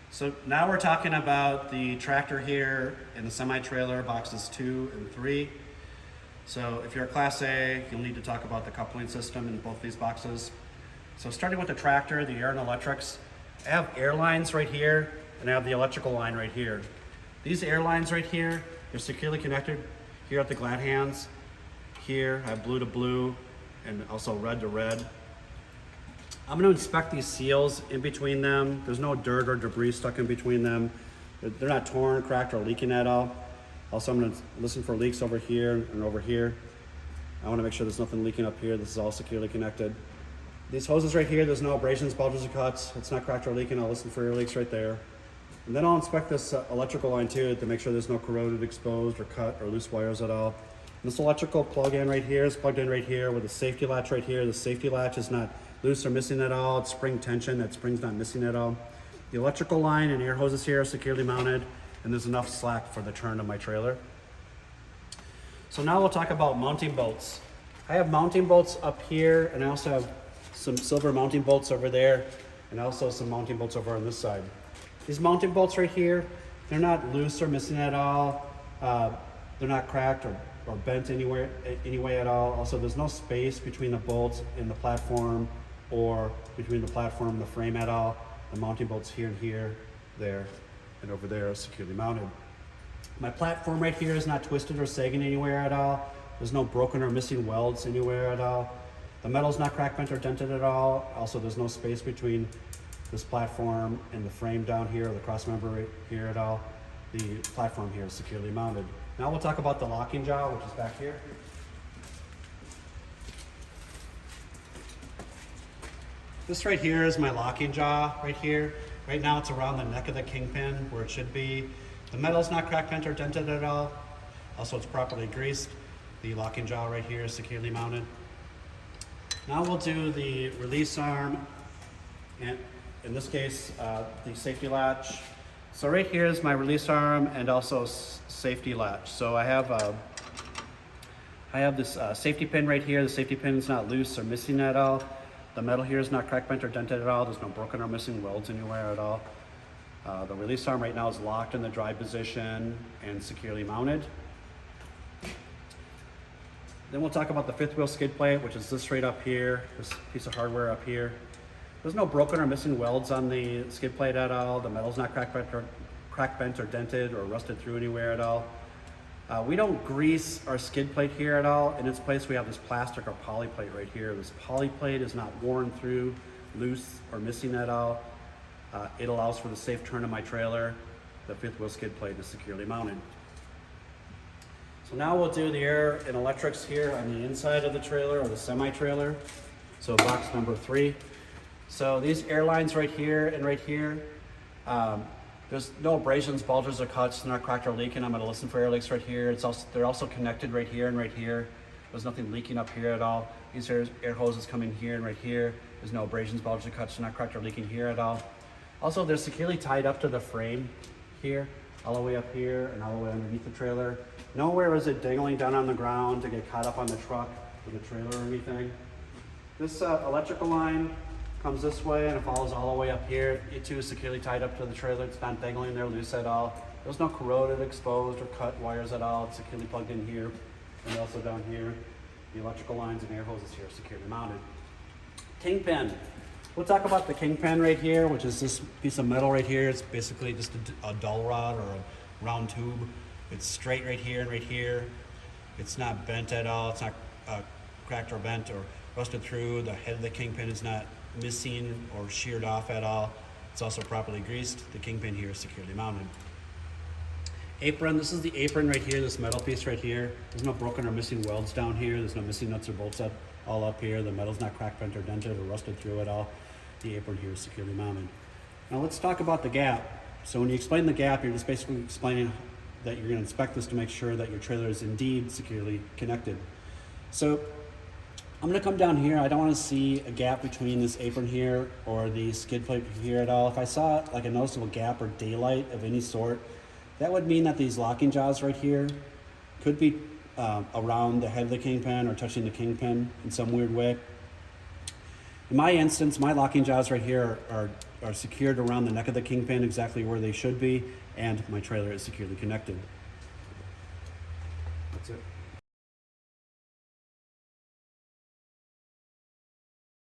So now we're talking about the tractor here and the semi-trailer, boxes 2 and 3. So if you're a Class A, you'll need to talk about the coupling system in both these boxes. So starting with the tractor, the air and electrics, I have air lines right here, and I have the electrical line right here. These air lines right here, they're securely connected here at the glad hands. Here, I have blue to blue, and also red to red. I'm going to inspect these seals in between them. There's no dirt or debris stuck in between them. They're not torn, cracked, or leaking at all. Also, I'm going to listen for leaks over here and over here. I want to make sure there's nothing leaking up here. This is all securely connected. These hoses right here, there's no abrasions, bulges, or cuts. It's not cracked or leaking. I'll listen for your leaks right there. And then I'll inspect this electrical line too to make sure there's no corroded, exposed, or cut, or loose wires at all. And this electrical plug-in right here is plugged in right here with a safety latch right here. The safety latch is not loose or missing at all. It's spring tension. That spring's not missing at all. The electrical line and air hoses here are securely mounted, and there's enough slack for the turn of my trailer. So now we'll talk about mounting bolts. I have mounting bolts up here, and I also have some silver mounting bolts over there, and also some mounting bolts over on this side. These mounting bolts right here, they're not loose or missing at all. They're not cracked or bent anyway at all. Also, there's no space between the bolts and the platform or between the platform and the frame at all. The mounting bolts here and here, there, and over there are securely mounted. My platform right here is not twisted or sagging anywhere at all. There's no broken or missing welds anywhere at all. The metal's not cracked, bent, or dented at all. Also, there's no space between this platform and the frame down here, or the cross member right here at all. The platform here is securely mounted. Now we'll talk about the locking jaw, which is back here. This right here is my locking jaw right here. Right now it's around the neck of the Kingpin where it should be. The metal's not cracked, bent, or dented at all. Also, it's properly greased. The locking jaw right here is securely mounted. Now we'll do the release arm, and in this case, the safety latch. So right here is my release arm and also safety latch. So I have this safety pin right here. The safety pin is not loose or missing at all. The metal here is not cracked, bent, or dented at all. There's no broken or missing welds anywhere at all. The release arm right now is locked in the drive position and securely mounted. Then we'll talk about the fifth wheel skid plate, which is this right up here, this piece of hardware up here. There's no broken or missing welds on the skid plate at all. The metal's not cracked, bent, or dented, or rusted through anywhere at all. We don't grease our skid plate here at all. In its place, we have this plastic or poly plate right here. This poly plate is not worn through, loose, or missing at all. It allows for the safe turn of my trailer. The fifth wheel skid plate is securely mounted. So now we'll do the air and electrics here on the inside of the trailer or the semi-trailer. So box number 3. So these air lines right here and right here, there's no abrasions, bulges, or cuts. They're not cracked or leaking. I'm going to listen for air leaks right here. They're also connected right here and right here. There's nothing leaking up here at all. These air hoses come in here and right here. There's no abrasions, bulges, or cuts. They're not cracked or leaking here at all. Also, they're securely tied up to the frame here, all the way up here and all the way underneath the trailer. Nowhere is it dangling down on the ground to get caught up on the truck or the trailer or anything. This electrical line comes this way and it follows all the way up here. It too is securely tied up to the trailer. It's not dangling there loose at all. There's no corroded, exposed, or cut wires at all. It's securely plugged in here and also down here. The electrical lines and air hoses here are securely mounted. Kingpin. We'll talk about the Kingpin right here, which is this piece of metal right here. It's basically just a dull rod or a round tube. It's straight right here and right here. It's not bent at all. It's not cracked or bent or rusted through. The head of the Kingpin is not missing or sheared off at all. It's also properly greased. The Kingpin here is securely mounted. Apron, this is the apron right here, this metal piece right here. There's no broken or missing welds down here. There's no missing nuts or bolts all up here. The metal's not cracked, bent, or dented or rusted through at all. The apron here is securely mounted. Now let's talk about the gap. So when you explain the gap, you're just basically explaining that you're going to inspect this to make sure that your trailer is indeed securely connected. So I'm going to come down here. I don't want to see a gap between this apron here or the skid plate here at all. If I saw like a noticeable gap or daylight of any sort, that would mean that these locking jaws right here could be around the head of the Kingpin or touching the Kingpin in some weird way. In my instance, my locking jaws right here are are secured around the neck of the Kingpin exactly where they should be, and my trailer is securely connected. That's it.